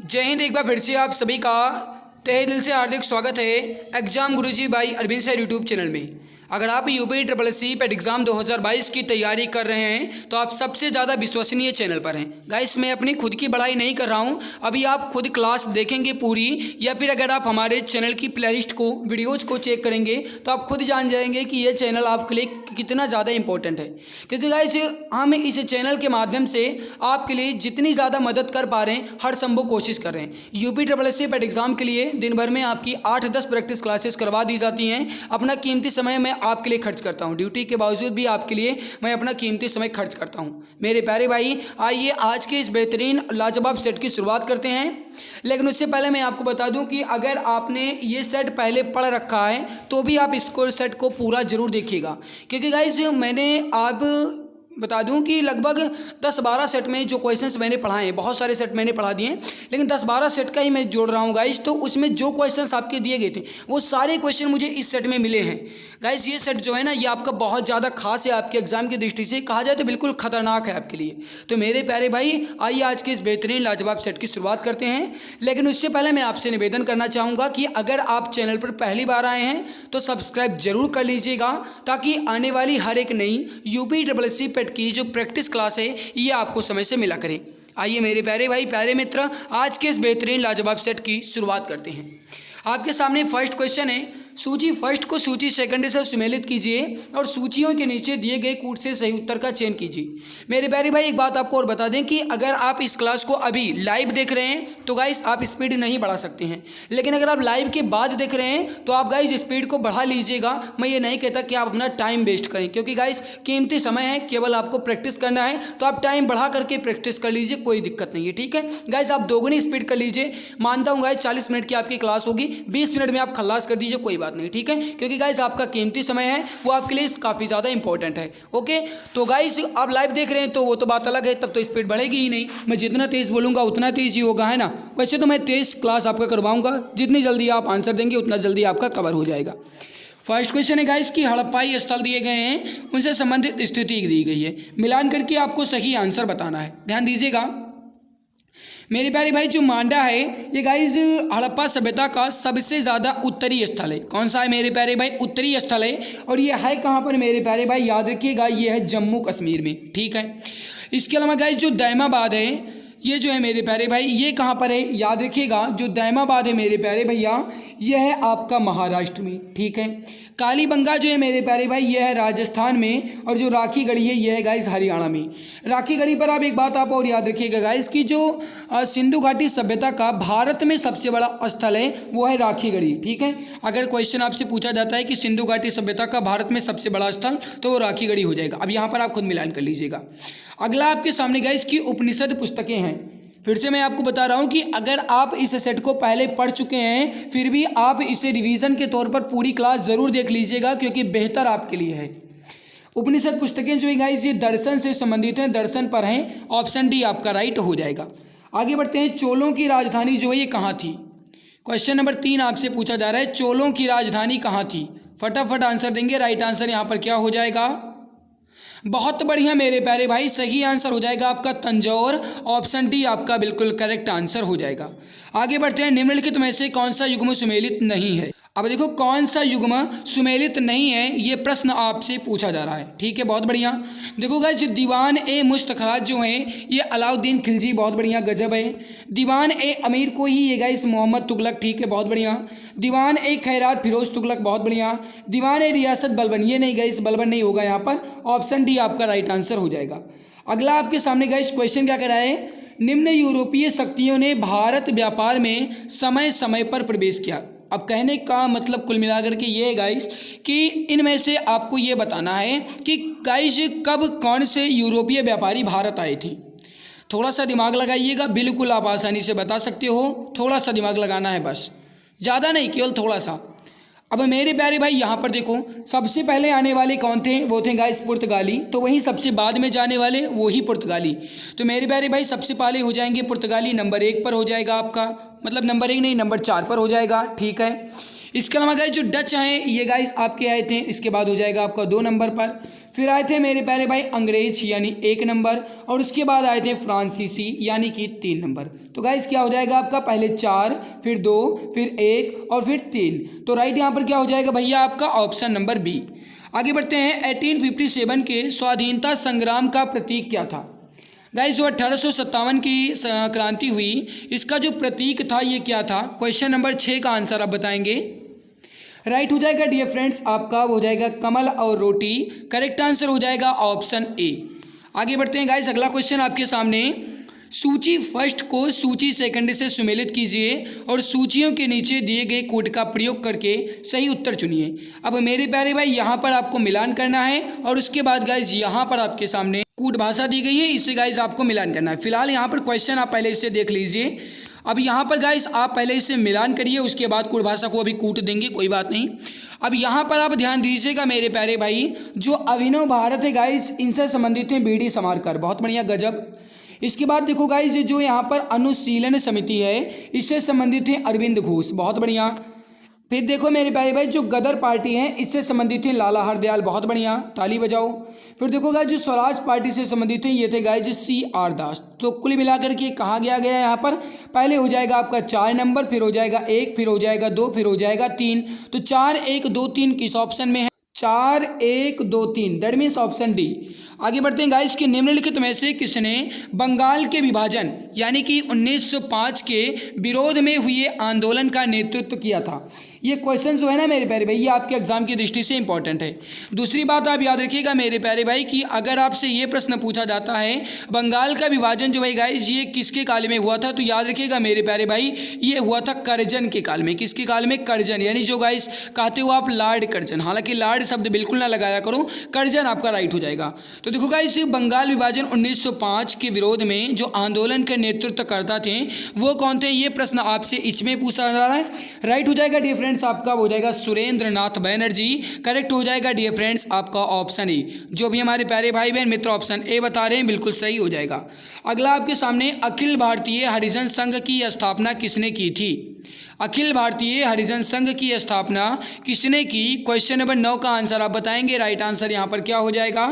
जय हिंद। एक बार फिर से आप सभी का तहे दिल से हार्दिक स्वागत है exam Guruji by Arvind sir YouTube channel में। अगर आप यूपी SSC पेट एग्ज़ाम 2022 की तैयारी कर रहे हैं तो आप सबसे ज़्यादा विश्वसनीय चैनल पर हैं। गाइस, मैं अपनी खुद की बड़ाई नहीं कर रहा हूं, अभी आप खुद क्लास देखेंगे पूरी, या फिर अगर आप हमारे चैनल की प्लेलिस्ट को, वीडियोज़ को चेक करेंगे तो आप खुद जान जाएंगे कि ये चैनल आपके लिए कितना ज़्यादा इंपॉर्टेंट है। क्योंकि गाइस, हम इस चैनल के माध्यम से आपके लिए जितनी ज़्यादा मदद कर पा रहे हैं हर संभव कोशिश कर रहे हैं। यूपी SSC पेट एग्ज़ाम के लिए दिन भर में आपकी 8-10 प्रैक्टिस क्लासेस करवा दी जाती हैं। अपना कीमती समय मैं आपके लिए खर्च करता हूं, ड्यूटी के बावजूद भी आपके लिए मैं अपना कीमती समय खर्च करता हूं। मेरे प्यारे भाई, आइए आज के इस बेहतरीन लाजवाब सेट की शुरुआत करते हैं। लेकिन उससे पहले मैं आपको बता दूं कि अगर आपने ये सेट पहले पढ़ रखा है तो भी आप इसको सेट को पूरा जरूर देखिएगा। क्योंकि गाइस, मैंने आप बता दूं कि लगभग 10-12 सेट में जो क्वेश्चंस मैंने पढ़ाए हैं, बहुत सारे सेट मैंने पढ़ा दिए हैं, लेकिन 10-12 सेट का ही मैं जोड़ रहा हूं गाइस। तो उसमें जो क्वेश्चंस आपके दिए गए थे वो सारे क्वेश्चन मुझे इस सेट में मिले हैं। गाइस, ये सेट जो है ना, ये आपका बहुत ज़्यादा खास है आपके एग्जाम की दृष्टि से, कहा जाए तो बिल्कुल खतरनाक है आपके लिए। तो मेरे प्यारे भाई, आइए आज के इस बेहतरीन लाजवाब सेट की शुरुआत करते हैं। लेकिन उससे पहले मैं आपसे निवेदन करना चाहूँगा कि अगर आप चैनल पर पहली बार आए हैं तो सब्सक्राइब जरूर कर लीजिएगा, ताकि आने वाली हर एक नई यूपी SSC पेट की जो प्रैक्टिस क्लास है ये आपको समय से मिला करे। आइए मेरे प्यारे भाई, प्यारे मित्र, आज के इस बेहतरीन लाजवाब सेट की शुरुआत करते हैं। आपके सामने फर्स्ट क्वेश्चन है, सूची फर्स्ट को सूची सेकंड से सुमेलित कीजिए और सूचियों के नीचे दिए गए कूट से सही उत्तर का चयन कीजिए। मेरे प्यारे भाई, एक बात आपको और बता दें कि अगर आप इस क्लास को अभी लाइव देख रहे हैं तो गाइस आप स्पीड नहीं बढ़ा सकते हैं, लेकिन अगर आप लाइव के बाद देख रहे हैं तो आप गाइस स्पीड को बढ़ा लीजिएगा। मैं ये नहीं कहता कि आप अपना टाइम वेस्ट करें, क्योंकि गाइस कीमती समय है, केवल आपको प्रैक्टिस करना है, तो आप टाइम बढ़ा करके प्रैक्टिस कर लीजिए, कोई दिक्कत नहीं है। ठीक है गाइस, आप दोगुनी स्पीड कर लीजिए। मानता हूँ गाइस 40 मिनट की आपकी क्लास होगी, 20 मिनट में आप खल्लास कर दीजिए, कोई बात नहीं। ठीक है, क्योंकि गाइस आपका कीमती समय है, वो आपके लिए काफ़ी ज़्यादा इंपॉर्टेंट है। ओके, तो गाइस आप लाइव देख रहे हैं तो वो तो बात अलग है, तब तो स्पीड बढ़ेगी ही नहीं। मैं जितना तेज़ बोलूँगा उतना तेज़ ही होगा, है ना। वैसे तो मैं तेज़ क्लास आपका करवाऊँगा, जितनी जल्दी आप आंसर देंगे उतना जल्दी आपका कवर हो जाएगा। फर्स्ट क्वेश्चन है गाइस कि हड़प्पाई स्थल दिए गए हैं, उनसे संबंधित स्थिति दी गई है, मिलान करके आपको सही आंसर बताना है। ध्यान दीजिएगा मेरे प्यारे भाई, जो मांडा है ये गाइस हड़प्पा सभ्यता का सबसे ज़्यादा उत्तरी स्थल है। कौन सा है मेरे प्यारे भाई? उत्तरी स्थल है। और ये है कहाँ पर मेरे प्यारे भाई? याद रखिएगा, ये है जम्मू कश्मीर में। ठीक है, इसके अलावा गाइस जो दैमाबाद है, ये जो है मेरे प्यारे भाई, ये कहाँ पर है? याद रखिएगा, जो दैमाबाद है मेरे प्यारे भैया, यह है आपका महाराष्ट्र में। ठीक है, कालीबंगा जो है मेरे प्यारे भाई, यह है राजस्थान में, और जो राखी गढ़ी है यह है गाइस हरियाणा में। राखी गढ़ी पर आप एक बात आप और याद रखिएगा गाइस कि जो सिंधु घाटी सभ्यता का भारत में सबसे बड़ा स्थल है वो है राखी गढ़ी। ठीक है, अगर क्वेश्चन आपसे पूछा जाता है कि सिंधु घाटी सभ्यता का भारत में सबसे बड़ा स्थल, तो वो राखी गढ़ी हो जाएगा। अब यहाँ पर आप खुद मिलान कर लीजिएगा। अगला आपके सामने गाइस की उपनिषद पुस्तकें हैं। फिर से मैं आपको बता रहा हूं कि अगर आप इस सेट को पहले पढ़ चुके हैं फिर भी आप इसे रिवीजन के तौर पर पूरी क्लास ज़रूर देख लीजिएगा, क्योंकि बेहतर आपके लिए है। उपनिषद पुस्तकें जो है गाइस ये दर्शन से संबंधित हैं, दर्शन पर हैं। ऑप्शन डी आपका राइट हो जाएगा। आगे बढ़ते हैं, चोलों की राजधानी जो है ये कहाँ थी? क्वेश्चन नंबर 3 आपसे पूछा जा रहा है, चोलों की राजधानी कहाँ थी? फटाफट आंसर देंगे। राइट आंसर यहाँ पर क्या हो जाएगा? बहुत बढ़िया मेरे प्यारे भाई, सही आंसर हो जाएगा आपका तंजौर। ऑप्शन डी आपका बिल्कुल करेक्ट आंसर हो जाएगा। आगे बढ़ते हैं, निम्नलिखित में से कौन सा युग्म सुमेलित नहीं है? अब देखो, कौन सा युग्म सुमेलित नहीं है ये प्रश्न आपसे पूछा जा रहा है। ठीक है, बहुत बढ़िया। देखो गाइस, दीवान ए मुश्तखरात जो हैं ये अलाउद्दीन खिलजी, बहुत बढ़िया, गजब है। दीवान ए अमीर को ही ये गाइस मोहम्मद तुगलक। ठीक है, बहुत बढ़िया। दीवान ए खैरात फिरोज तुगलक, बहुत बढ़िया। दीवान ए रियासत बलबन, ये नहीं गाइस, बलबन नहीं होगा यहाँ पर। ऑप्शन डी आपका राइट आंसर हो जाएगा। अगला आपके सामने गाइस क्वेश्चन क्या कह रहा है? निम्न यूरोपीय शक्तियों ने भारत व्यापार में समय समय पर प्रवेश किया। अब कहने का मतलब कुल मिलाकर के ये है गाइस कि इनमें से आपको ये बताना है कि गाइस कब कौन से यूरोपीय व्यापारी भारत आए थे। थोड़ा सा दिमाग लगाइएगा, बिल्कुल आप आसानी से बता सकते हो। थोड़ा सा दिमाग लगाना है बस, ज़्यादा नहीं, केवल थोड़ा सा। अब मेरे प्यारे भाई यहाँ पर देखो, सबसे पहले आने वाले कौन थे? वो थे गाइस पुर्तगाली। तो वहीं सबसे बाद में जाने वाले वो ही पुर्तगाली। तो मेरे प्यारे भाई सबसे पहले हो जाएंगे पुर्तगाली, नंबर 1 पर हो जाएगा आपका, मतलब नंबर 1 नहीं, नंबर 4 पर हो जाएगा। ठीक है, इसके अलावा गाइस जो डच हैं ये गाइस आपके आए थे, इसके बाद हो जाएगा आपका 2 नंबर पर। फिर आए थे मेरे प्यारे भाई अंग्रेज यानी 1 नंबर, और उसके बाद आए थे फ्रांसीसी यानी कि 3 नंबर। तो गाइस क्या हो जाएगा आपका, पहले 4, फिर 2, फिर 1 और फिर 3। तो राइट यहाँ पर क्या हो जाएगा भैया आपका ऑप्शन नंबर बी। आगे बढ़ते हैं। 1857 के स्वाधीनता संग्राम का प्रतीक क्या था? गाइस जो 1857 की क्रांति हुई, इसका जो प्रतीक था ये क्या था? क्वेश्चन नंबर 6 का आंसर आप बताएंगे। राइट हो जाएगा डियर फ्रेंड्स आपका हो जाएगा कमल और रोटी। करेक्ट आंसर हो जाएगा ऑप्शन ए। आगे बढ़ते हैं गाइस, अगला क्वेश्चन आपके सामने। सूची फर्स्ट को सूची सेकंड से सुमेलित कीजिए और सूचियों के नीचे दिए गए कोड का प्रयोग करके सही उत्तर चुनिए। अब मेरे प्यारे भाई यहाँ पर आपको मिलान करना है, और उसके बाद गाइस यहाँ पर आपके सामने कूट भाषा दी गई है, इससे गाइस आपको मिलान करना है। फिलहाल यहाँ पर क्वेश्चन आप पहले इसे देख लीजिए। अब यहाँ पर गाइस आप पहले इसे मिलान करिए, उसके बाद कूट भाषा को अभी कूट देंगे, कोई बात नहीं। अब यहाँ पर आप ध्यान दीजिएगा मेरे प्यारे भाई, जो अभिनव भारत है गाइस, इनसे संबंधित है बीडी समारकर, बहुत बढ़िया गजब। इसके बाद देखो गाइस जो यहाँ पर अनुशीलन समिति है, इससे संबंधित है अरविंद घोष, बहुत बढ़िया। फिर देखो मेरे प्यारे भाई जो गदर पार्टी है, इससे संबंधित है लाला हरदयाल, बहुत बढ़िया, ताली बजाओ। फिर देखो गाइस जो स्वराज पार्टी से संबंधित है, ये थे गाइस CR दास। तो कुल मिलाकर के कहा गया है यहाँ पर, पहले हो जाएगा आपका 4 नंबर, फिर हो जाएगा 1, फिर हो जाएगा 2, फिर हो जाएगा 3। तो 4, 1, 2, 3 किस ऑप्शन में है? 4, 1, 2, 3, दैट मीन्स ऑप्शन डी। आगे बढ़ते हैं गाइस कि निम्नलिखित में से किसने बंगाल के विभाजन यानी कि 1905 के विरोध में हुए आंदोलन का नेतृत्व किया था? ये क्वेश्चन जो है ना मेरे प्यारे भाई, ये आपके एग्जाम की दृष्टि से इंपॉर्टेंट है। दूसरी बात आप याद रखिएगा मेरे प्यारे भाई कि अगर आपसे ये प्रश्न पूछा जाता है बंगाल का विभाजन जो है गाइस ये किसके काल में हुआ था, तो याद रखिएगा मेरे प्यारे भाई ये हुआ था करजन के काल में। किसके काल में? करजन, यानी जो गाइस कहते हो आप लॉर्ड करजन, हालांकि लॉर्ड शब्द बिल्कुल ना लगाया करो, करजन आपका राइट हो जाएगा। तो देखो गाइस बंगाल विभाजन 1905 के विरोध में जो आंदोलन के नेतृत्व करता थे वो कौन थे, ये प्रश्न आपसे इसमें पूछा जा रहा है। राइट हो जाएगा डियर फ्रेंड्स आपका हो जाएगा सुरेंद्र नाथ बैनर्जी। करेक्ट हो जाएगा डियर फ्रेंड्स आपका ऑप्शन ए। जो भी हमारे प्यारे भाई बहन मित्र ऑप्शन ए बता रहे हैं बिल्कुल सही हो जाएगा। अगला आपके सामने अखिल भारतीय हरिजन संघ की स्थापना किसने की थी? अखिल भारतीय हरिजन संघ की स्थापना किसने की? क्वेश्चन नंबर 9 का आंसर आप बताएंगे। राइट आंसर यहाँ पर क्या हो जाएगा?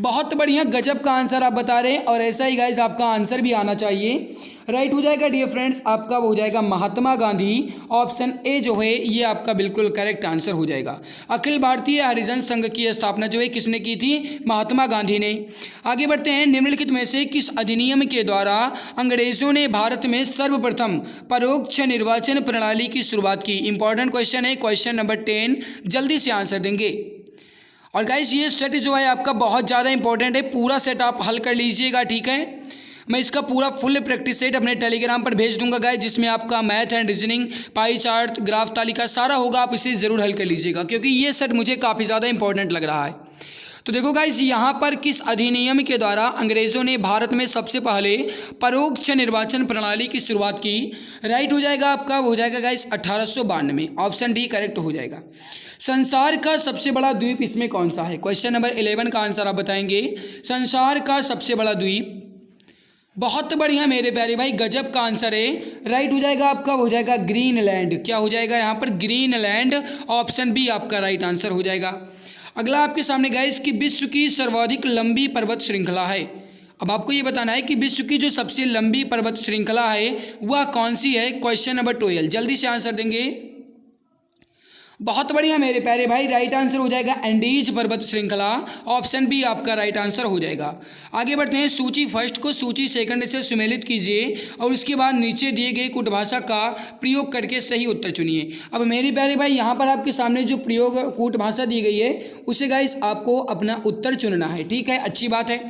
बहुत बढ़िया गजब का आंसर आप बता रहे हैं, और ऐसा ही गाइस आपका आंसर भी आना चाहिए। राइट हो जाएगा डियर फ्रेंड्स आपका हो जाएगा महात्मा गांधी। ऑप्शन ए जो है ये आपका बिल्कुल करेक्ट आंसर हो जाएगा। अखिल भारतीय हरिजन संघ की स्थापना जो है किसने की थी? महात्मा गांधी ने। आगे बढ़ते हैं। निम्नलिखित में से किस अधिनियम के द्वारा अंग्रेजों ने भारत में सर्वप्रथम परोक्ष निर्वाचन प्रणाली की शुरुआत की? इंपॉर्टेंट क्वेश्चन है, क्वेश्चन नंबर 10, जल्दी से आंसर देंगे। और गाइस ये सेट जो है आपका बहुत ज़्यादा इंपॉर्टेंट है, पूरा सेट आप हल कर लीजिएगा, ठीक है। मैं इसका पूरा फुल प्रैक्टिस सेट अपने टेलीग्राम पर भेज दूंगा गाइस, जिसमें आपका math and reasoning, pie chart, graph तालिका सारा होगा। आप इसे ज़रूर हल कर लीजिएगा क्योंकि ये सेट मुझे काफ़ी ज़्यादा इंपॉर्टेंट लग रहा है। तो देखो गाइस यहाँ पर किस अधिनियम के द्वारा अंग्रेज़ों ने भारत में सबसे पहले परोक्ष निर्वाचन प्रणाली की शुरुआत की? राइट हो जाएगा आपका हो जाएगा गाइस 1892, ऑप्शन डी करेक्ट हो जाएगा। संसार का सबसे बड़ा द्वीप इसमें कौन सा है? क्वेश्चन नंबर 11 का आंसर आप बताएंगे। संसार का सबसे बड़ा द्वीप, बहुत बढ़िया मेरे प्यारे भाई गजब का आंसर है। राइट हो जाएगा आपका हो जाएगा ग्रीनलैंड। क्या हो जाएगा यहाँ पर? ग्रीनलैंड, ऑप्शन बी आपका राइट आंसर हो जाएगा। अगला आपके सामने गाइस कि विश्व की सर्वाधिक लंबी पर्वत श्रृंखला है। अब आपको ये बताना है कि विश्व की जो सबसे लंबी पर्वत श्रृंखला है वह कौन सी है? क्वेश्चन नंबर 12, जल्दी से आंसर देंगे। बहुत बढ़िया मेरे प्यारे भाई, राइट आंसर हो जाएगा एंडीज पर्वत श्रृंखला, ऑप्शन बी आपका राइट आंसर हो जाएगा। आगे बढ़ते हैं। सूची फर्स्ट को सूची सेकंड से सुमेलित कीजिए और उसके बाद नीचे दिए गए कूट भाषा का प्रयोग करके सही उत्तर चुनिए। अब मेरे प्यारे भाई यहाँ पर आपके सामने जो प्रयोग कूट भाषा दी गई है उसे गाइस आपको अपना उत्तर चुनना है, ठीक है, अच्छी बात है।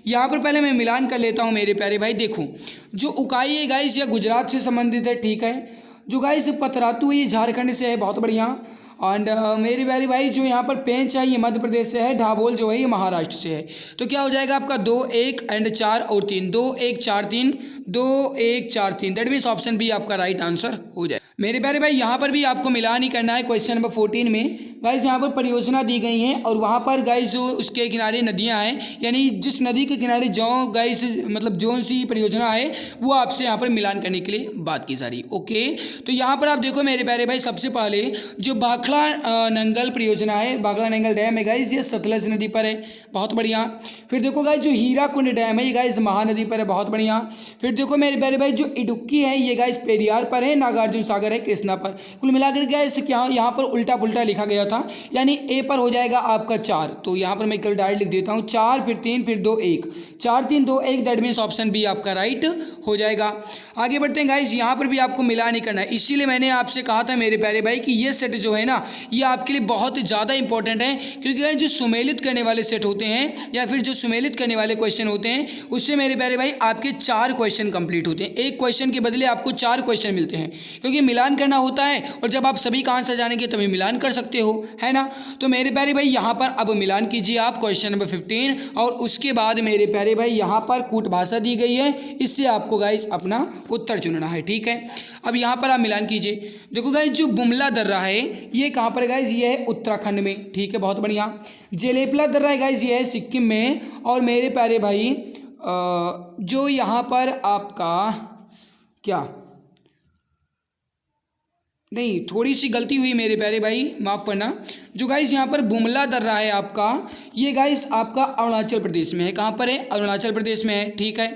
यहाँ पर पहले मैं मिलान कर लेता हूँ मेरे प्यारे भाई। देखो जो उकाई है गाइस यह गुजरात से संबंधित है, ठीक है। जो गाइस पथरातू ये झारखंड से है, बहुत बढ़िया। एंड मेरी प्यारी भाई जो यहाँ पर पेंच है ये मध्य प्रदेश से है, ढाबोल जो है ये महाराष्ट्र से है। तो क्या हो जाएगा आपका 2, 1 एंड 4 और 3, 2, 1, 4, 3, 2, 1, 4, 3, दैट मीन्स ऑप्शन बी आपका राइट आंसर हो जाए। मेरे प्यारे भाई यहाँ पर भी आपको मिलान ही करना है क्वेश्चन नंबर 14 में। गाइस यहाँ पर परियोजना दी गई हैं और वहाँ पर गाइस जो उसके किनारे नदियाँ हैं, यानी जिस नदी के किनारे जो गाइस मतलब जो सी परियोजना है वो आपसे यहाँ पर मिलान करने के लिए बात की जा रही है। ओके, तो यहाँ पर आप देखो मेरे प्यारे भाई, सबसे पहले जो भाखड़ा नंगल परियोजना है, भाखड़ा नंगल डैम है गाइस, ये सतलज नदी पर है, बहुत बढ़िया। फिर देखो गाइस जो हीराकुंड डैम है ये गाइस महानदी पर है, बहुत बढ़िया। फिर देखो मेरे प्यारे भाई जो इडुक्की है ये गाइस पेरियार पर है, नागार्जुन सागर है कृष्णा पर। कुल मिलाकर गाइस क्या यहाँ पर उल्टा पुल्टा लिखा गया था, यानी ए पर हो जाएगा आपका 4। तो यहाँ पर मैं कल डायरेक्ट लिख देता हूँ 4 फिर 3 फिर 2 1, 4 3 2 1, दैट मीन्स ऑप्शन बी आपका राइट हो जाएगा। आगे बढ़ते हैं गाइस, यहाँ पर भी आपको मिला नहीं करना है, इसीलिए मैंने आपसे कहा था मेरे प्यारे भाई कि ये सेट जो है ना ये आपके लिए बहुत ज़्यादा इंपॉर्टेंट है, क्योंकि गाइस जो सुमेलित करने वाले सेट होते हैं या फिर जो सुमेलित करने वाले क्वेश्चन होते हैं उससे मेरे प्यारे भाई आपके 4 क्वेश्चन कंप्लीट होते हैं, एक क्वेश्चन के बदले आपको 4 क्वेश्चन मिलते हैं, क्योंकि मिलान करना होता है और जब आप सभी का आंसर जानेंगे तभी मिलान कर सकते हो, है ना। तो मेरे प्यारे भाई यहाँ पर अब मिलान कीजिए आप क्वेश्चन नंबर 15 और उसके बाद मेरे प्यारे भाई यहाँ पर कूट भाषा दी गई है, इससे आपको गाइस अपना उत्तर चुनना है, ठीक है। अब यहाँ पर आप मिलान कीजिए। देखो गाइस जो बुमला दर्रा है ये कहाँ पर गाइस, ये है उत्तराखंड में, ठीक है, बहुत बढ़िया। जेलेपला दर्रा है गाइस ये है सिक्किम में। और मेरे प्यारे भाई जो यहाँ पर आपका क्या, नहीं थोड़ी सी गलती हुई मेरे प्यारे भाई, माफ़ करना। जो गाइस यहाँ पर बुमला दर्रा है आपका, ये गाइस आपका अरुणाचल प्रदेश में है, कहाँ पर है, अरुणाचल प्रदेश में है, ठीक है।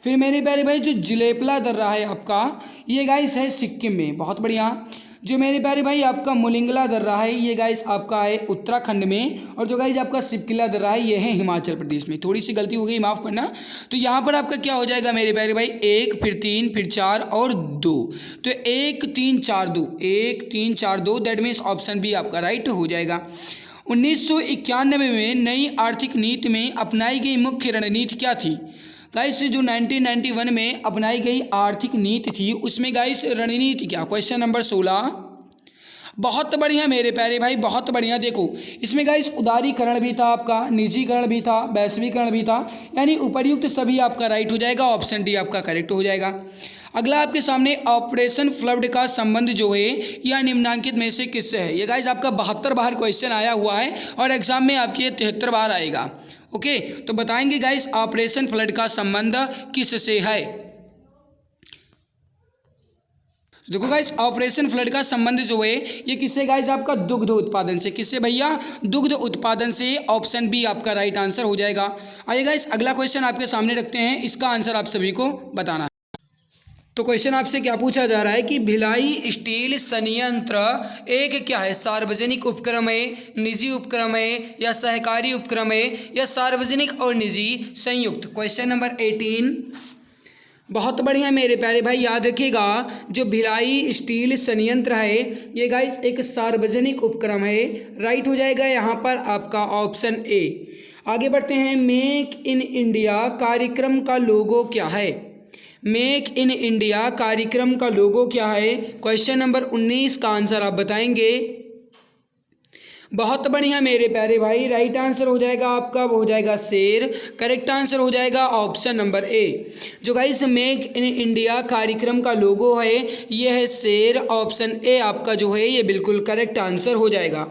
फिर मेरे प्यारे भाई जो जिलेपला दर्रा है आपका, ये गाइस है सिक्किम में, बहुत बढ़िया। जो मेरे प्यारे भाई आपका मुलिंगला दर्रा है ये गाइस आपका है उत्तराखंड में। और जो गाइस आपका सिपकिला दर्रा है ये है हिमाचल प्रदेश में, थोड़ी सी गलती हो गई, माफ़ करना। तो यहाँ पर आपका क्या हो जाएगा मेरे प्यारे भाई, 1 फिर 3 फिर 4 और 2, तो 1 3 4 2, 1 3 4 2, दैट मीन्स ऑप्शन बी आपका राइट हो जाएगा। 1991 में नई आर्थिक नीति में अपनाई गई मुख्य रणनीति क्या थी। गाइस जो 1991 में अपनाई गई आर्थिक नीति थी उसमें गाइस रणनीति क्या, क्वेश्चन नंबर 16, बहुत बढ़िया मेरे प्यारे भाई, बहुत बढ़िया। देखो इसमें गाइस उदारीकरण भी था आपका, निजीकरण भी था, वैश्वीकरण भी था, यानी उपर्युक्त सभी आपका राइट हो जाएगा, ऑप्शन डी आपका करेक्ट हो जाएगा। अगला आपके सामने ऑपरेशन फ्लड का संबंध जो है यह निम्नांकित में से किससे है। ये गाइस आपका 72 बार क्वेश्चन आया हुआ है और एग्जाम में आपके 73 बार आएगा। ओके, तो बताएंगे गाइस ऑपरेशन फ्लड का संबंध किससे है। देखो गाइस ऑपरेशन फ्लड का संबंध जो है ये किससे गाइस, आपका दुग्ध उत्पादन से। किससे भैया, दुग्ध उत्पादन से, ऑप्शन बी आपका राइट आंसर हो जाएगा। आइए गाइस अगला क्वेश्चन आपके सामने रखते हैं, इसका आंसर आप सभी को बताना है। तो क्वेश्चन आपसे क्या पूछा जा रहा है कि भिलाई स्टील संयंत्र एक क्या है, सार्वजनिक उपक्रम है, निजी उपक्रम है या सहकारी उपक्रम है या सार्वजनिक और निजी संयुक्त। क्वेश्चन नंबर 18, बहुत बढ़िया मेरे प्यारे भाई, याद रखिएगा जो भिलाई स्टील संयंत्र है ये गाइस एक सार्वजनिक उपक्रम है, राइट हो जाएगा यहाँ पर आपका ऑप्शन ए। आगे बढ़ते हैं, मेक इन इंडिया कार्यक्रम का लोगो क्या है। मेक इन इंडिया कार्यक्रम का लोगो क्या है, क्वेश्चन नंबर 19 का आंसर आप बताएंगे। बहुत बढ़िया मेरे प्यारे भाई, राइट आंसर हो जाएगा आपका, वो हो जाएगा शेर, करेक्ट आंसर हो जाएगा ऑप्शन नंबर ए। जो गाइस मेक इन इंडिया कार्यक्रम का लोगो है ये है शेर, ऑप्शन ए आपका जो है ये बिल्कुल करेक्ट आंसर हो जाएगा।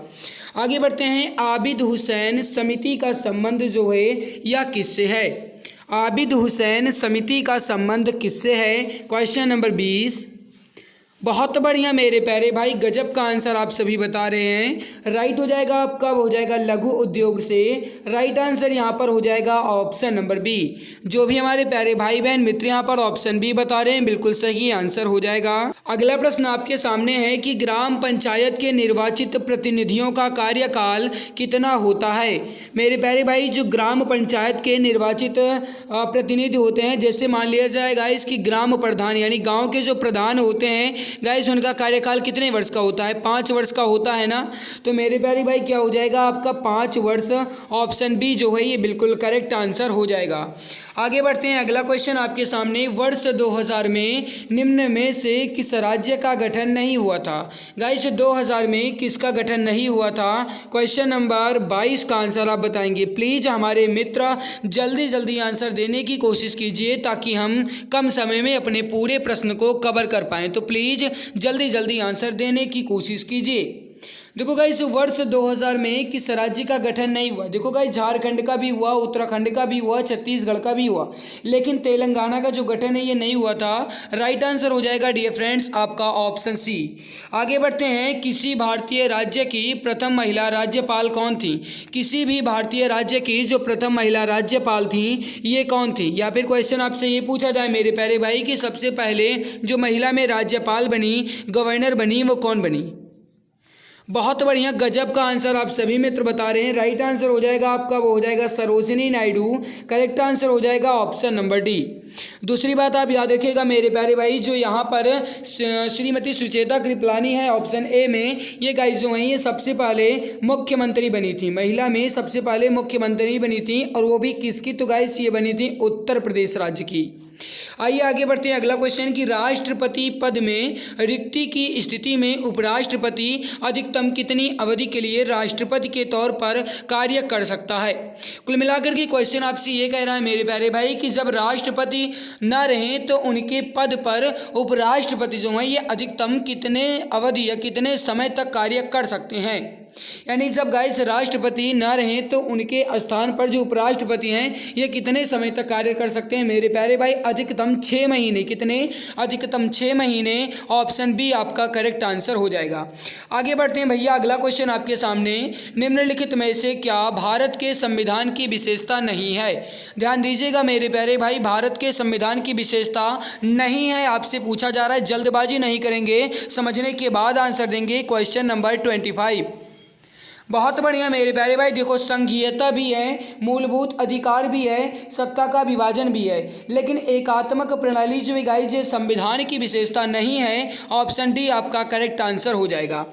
आगे बढ़ते हैं, आबिद हुसैन समिति का संबंध जो है यह किससे है। आबिद हुसैन समिति का संबंध किससे है, क्वेश्चन नंबर 20। बहुत बढ़िया मेरे प्यारे भाई, गजब का आंसर आप सभी बता रहे हैं, राइट हो जाएगा आपका, वो हो जाएगा लघु उद्योग से, राइट आंसर यहाँ पर हो जाएगा ऑप्शन नंबर बी। जो भी हमारे प्यारे भाई बहन मित्र यहाँ पर ऑप्शन बी बता रहे हैं बिल्कुल सही आंसर हो जाएगा। अगला प्रश्न आपके सामने है कि ग्राम पंचायत के निर्वाचित प्रतिनिधियों का कार्यकाल कितना होता है। मेरे प्यारे भाई जो ग्राम पंचायत के निर्वाचित प्रतिनिधि होते हैं, जैसे मान लिया जाए गाइस कि ग्राम प्रधान यानी गाँव के जो प्रधान होते हैं गाइस उनका कार्यकाल कितने वर्ष का होता है, 5 वर्ष का होता है ना। तो मेरे प्यारे भाई क्या हो जाएगा आपका 5 वर्ष, ऑप्शन बी जो है ये बिल्कुल करेक्ट आंसर हो जाएगा। आगे बढ़ते हैं, अगला क्वेश्चन आपके सामने, वर्ष 2000 में निम्न में से किस राज्य का गठन नहीं हुआ था। गाइस 2000 में किसका गठन नहीं हुआ था? क्वेश्चन नंबर 22 का आंसर आप बताएंगे। प्लीज़ हमारे मित्र जल्दी जल्दी आंसर देने की कोशिश कीजिए ताकि हम कम समय में अपने पूरे प्रश्न को कवर कर पाएँ। तो प्लीज़ जल्दी जल्दी आंसर देने की कोशिश कीजिए। देखो गाइस, वर्ष 2000 में किस राज्य का गठन नहीं हुआ? देखो गाइस, झारखंड का भी हुआ, उत्तराखंड का भी हुआ, छत्तीसगढ़ का भी हुआ, लेकिन तेलंगाना का जो गठन है ये नहीं हुआ था। राइट आंसर हो जाएगा डियर फ्रेंड्स आपका ऑप्शन सी। आगे बढ़ते हैं, किसी भारतीय राज्य की प्रथम महिला राज्यपाल कौन थी? किसी भी भारतीय राज्य की जो प्रथम महिला राज्यपाल थी ये कौन थी? या फिर क्वेश्चन आपसे ये पूछा जाए मेरे प्यारे भाई कि सबसे पहले जो महिला में राज्यपाल बनी, गवर्नर बनी, वो कौन बनी? बहुत बढ़िया, गजब का आंसर आप सभी मित्र बता रहे हैं। राइट आंसर हो जाएगा आपका, वो हो जाएगा सरोजिनी नायडू। करेक्ट आंसर हो जाएगा ऑप्शन नंबर डी। दूसरी बात आप याद रखिएगा मेरे प्यारे भाई, जो यहाँ पर श्रीमती सुचेता कृपलानी है ऑप्शन ए में, ये गाइस जो हैं ये सबसे पहले मुख्यमंत्री बनी थी, महिला में सबसे पहले मुख्यमंत्री बनी थी, और वो भी किसकी? तो गाइस ये बनी थी उत्तर प्रदेश राज्य की। आइए आगे बढ़ते हैं, अगला क्वेश्चन कि राष्ट्रपति पद में रिक्ति की स्थिति में उपराष्ट्रपति अधिकतम कितनी अवधि के लिए राष्ट्रपति के तौर पर कार्य कर सकता है? कुल मिलाकर के क्वेश्चन आपसे ये कह रहा है मेरे प्यारे भाई कि जब राष्ट्रपति न रहें तो उनके पद पर उपराष्ट्रपति जो हैं ये अधिकतम कितने अवधि या कितने समय तक कार्य कर सकते हैं। यानी जब गाइस राष्ट्रपति न रहें तो उनके स्थान पर जो उपराष्ट्रपति हैं ये कितने समय तक कार्य कर सकते हैं मेरे प्यारे भाई? अधिकतम 6 महीने। कितने? अधिकतम 6 महीने। ऑप्शन बी आपका करेक्ट आंसर हो जाएगा। आगे बढ़ते हैं भैया, अगला क्वेश्चन आपके सामने, निम्नलिखित में से क्या भारत के संविधान की विशेषता नहीं है? ध्यान दीजिएगा मेरे प्यारे भाई, भारत के संविधान की विशेषता नहीं है आपसे पूछा जा रहा है। जल्दबाजी नहीं करेंगे, समझने के बाद आंसर देंगे। Question number 25। बहुत बढ़िया मेरे प्यारे भाई, देखो संघीयता भी है, मूलभूत अधिकार भी है, सत्ता का विभाजन भी है, लेकिन एकात्मक प्रणाली जो है गाइस संविधान की विशेषता नहीं है। ऑप्शन डी आपका करेक्ट आंसर हो जाएगा।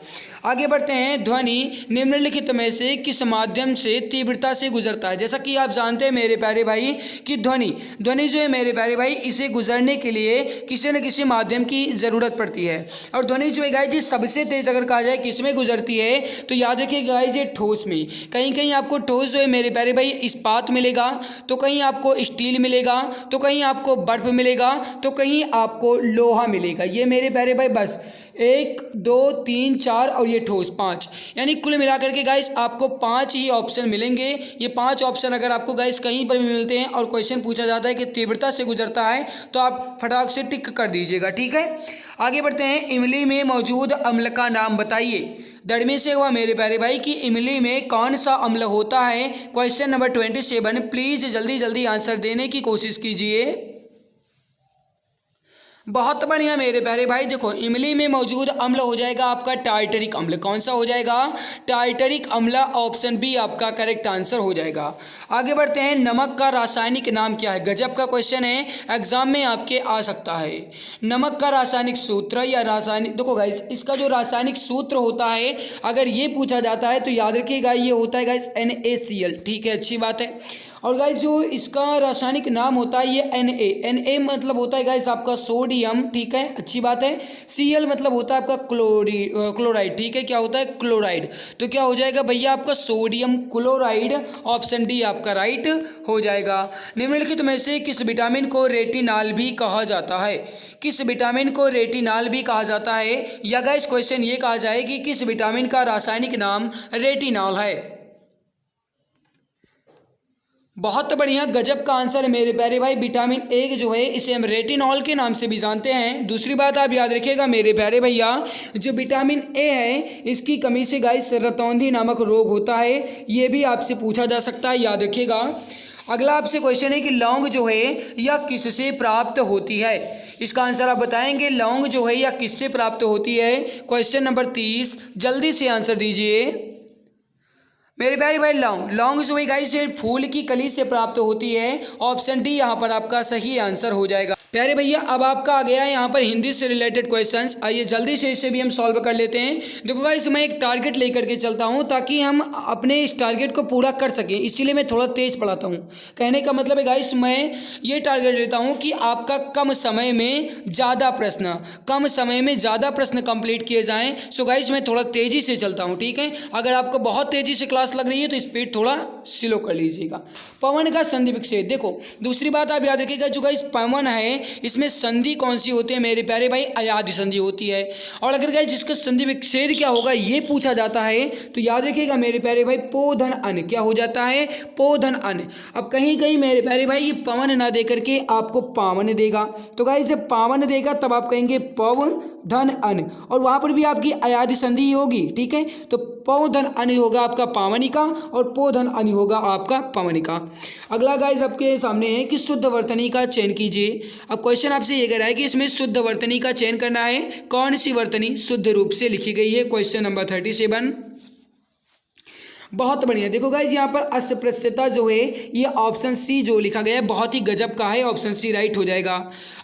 आगे बढ़ते हैं, ध्वनि निम्नलिखित में से किस माध्यम से तीव्रता से गुजरता है? जैसा कि आप जानते हैं मेरे प्यारे भाई कि ध्वनि जो है मेरे प्यारे भाई, इसे गुजरने के लिए किसी न किसी माध्यम की ज़रूरत पड़ती है, और ध्वनि जो है गाइस जी सबसे तेज अगर कहा जाए किस में गुजरती है तो याद रखिए गाइस ये ठोस में। कहीं कहीं आपको ठोस जो है मेरे प्यारे भाई इस्पात मिलेगा, तो कहीं आपको स्टील मिलेगा, तो कहीं आपको बर्फ मिलेगा, तो कहीं आपको लोहा मिलेगा। ये मेरे प्यारे भाई बस 1 2 3 4 और ये ठोस 5, यानी कुल मिलाकर के गाइस आपको 5 ही ऑप्शन मिलेंगे। ये 5 ऑप्शन अगर आपको गाइस कहीं पर भी मिलते हैं और क्वेश्चन पूछा जाता है कि तीव्रता से गुजरता है तो आप फटाक से टिक कर दीजिएगा, ठीक है। आगे बढ़ते हैं, इमली में मौजूद अम्ल का नाम बताइए। दड़मी से हुआ मेरे प्यारे भाई कि इमली में कौन सा अम्ल होता है? Question number 27। प्लीज़ जल्दी जल्दी आंसर देने की कोशिश कीजिए। बहुत बढ़िया मेरे प्यारे भाई, देखो इमली में मौजूद अम्ल हो जाएगा आपका टार्टरिक अम्ल। कौन सा हो जाएगा? टार्टरिक अम्ल। ऑप्शन बी आपका करेक्ट आंसर हो जाएगा। आगे बढ़ते हैं, नमक का रासायनिक नाम क्या है? गजब का क्वेश्चन है, एग्जाम में आपके आ सकता है। नमक का रासायनिक सूत्र या रासायनिक, देखो गाइस इसका जो रासायनिक सूत्र होता है अगर ये पूछा जाता है तो याद रखिएगा ये होता है गाइस NaCl, ठीक है, अच्छी बात है। और गाइस जो इसका रासायनिक नाम होता है ये Na मतलब होता है गाइस आपका सोडियम, ठीक है, अच्छी बात है। Cl मतलब होता है आपका क्लोराइड, ठीक है, क्या होता है? क्लोराइड। तो क्या हो जाएगा भैया आपका सोडियम क्लोराइड। ऑप्शन डी आपका राइट हो जाएगा। निम्नलिखित में से किस विटामिन को रेटिनॉल भी कहा जाता है? किस विटामिन को रेटिनॉल भी कहा जाता है? या गाइस क्वेश्चन ये कहा जाए कि किस विटामिन का रासायनिक नाम रेटिनॉल है? बहुत बढ़िया, गजब का आंसर है मेरे प्यारे भाई। विटामिन ए जो है इसे हम रेटिनॉल के नाम से भी जानते हैं। दूसरी बात आप याद रखिएगा मेरे प्यारे भैया, जो विटामिन ए है इसकी कमी से गाइस रतौंधी नामक रोग होता है, ये भी आपसे पूछा जा सकता है, याद रखिएगा। अगला आपसे क्वेश्चन है कि लौंग जो है यह किससे प्राप्त होती है? इसका आंसर आप बताएंगे, लौंग जो है यह किससे प्राप्त होती है? क्वेश्चन नंबर 30, जल्दी से आंसर दीजिए मेरे प्यारे भाई। लौंग जो है गाइस फूल की कली से प्राप्त होती है। ऑप्शन डी यहाँ पर आपका सही आंसर हो जाएगा। प्यारे भैया अब आपका आ गया है यहाँ पर हिंदी से रिलेटेड क्वेश्चंस। आइए जल्दी से इसे भी हम सॉल्व कर लेते हैं। देखो गाइस मैं एक टारगेट लेकर के चलता हूँ ताकि हम अपने इस टारगेट को पूरा कर सकें, इसीलिए मैं थोड़ा तेज़ पढ़ाता हूँ। कहने का मतलब है गाइस मैं ये टारगेट लेता हूँ कि आपका कम समय में ज़्यादा प्रश्न कंप्लीट किए जाएँ। सो गाइस मैं थोड़ा तेज़ी से चलता हूँ, ठीक है। अगर आपको बहुत तेज़ी से क्लास लग रही है तो स्पीड थोड़ा स्लो कर लीजिएगा। पवन का संधि विच्छेद, देखो दूसरी बात आप याद रखिएगा, जो गाइस पवन है इसमें संधि कौन सी होती है मेरे प्यारे भाई, अयादि संधि होती है। और अगर गाइस जिसका संधि विच्छेद क्या होगा ये पूछा जाता है तो याद रखिएगा मेरे प्यारे भाई पो धन अन, क्या हो जाता है, पो धन अन। अब कहीं कहीं मेरे प्यारे भाई ये पवन ना दे करके आपको पावन देगा, तो गाइस जब पावन देगा तब आप कहेंगे पव धन अन, और वहाँ पर भी आपकी अयादि संधि होगी, ठीक है। तो पौ धन अन होगा आपका पावनिका और पो धन अन होगा आपका पवनिका। अगला गाइस आपके सामने है कि शुद्ध वर्तनी का चयन कीजिए। अब क्वेश्चन आपसे ये कह रहा है कि इसमें शुद्ध वर्तनी का चयन करना है, कौन सी वर्तनी शुद्ध रूप से लिखी गई है। Question number 37। बहुत बढ़िया। देखो गाइज यहाँ पर अस्पृश्यता जो है ये ऑप्शन सी जो लिखा गया है बहुत ही गजब का है, ऑप्शन सी राइट हो जाएगा।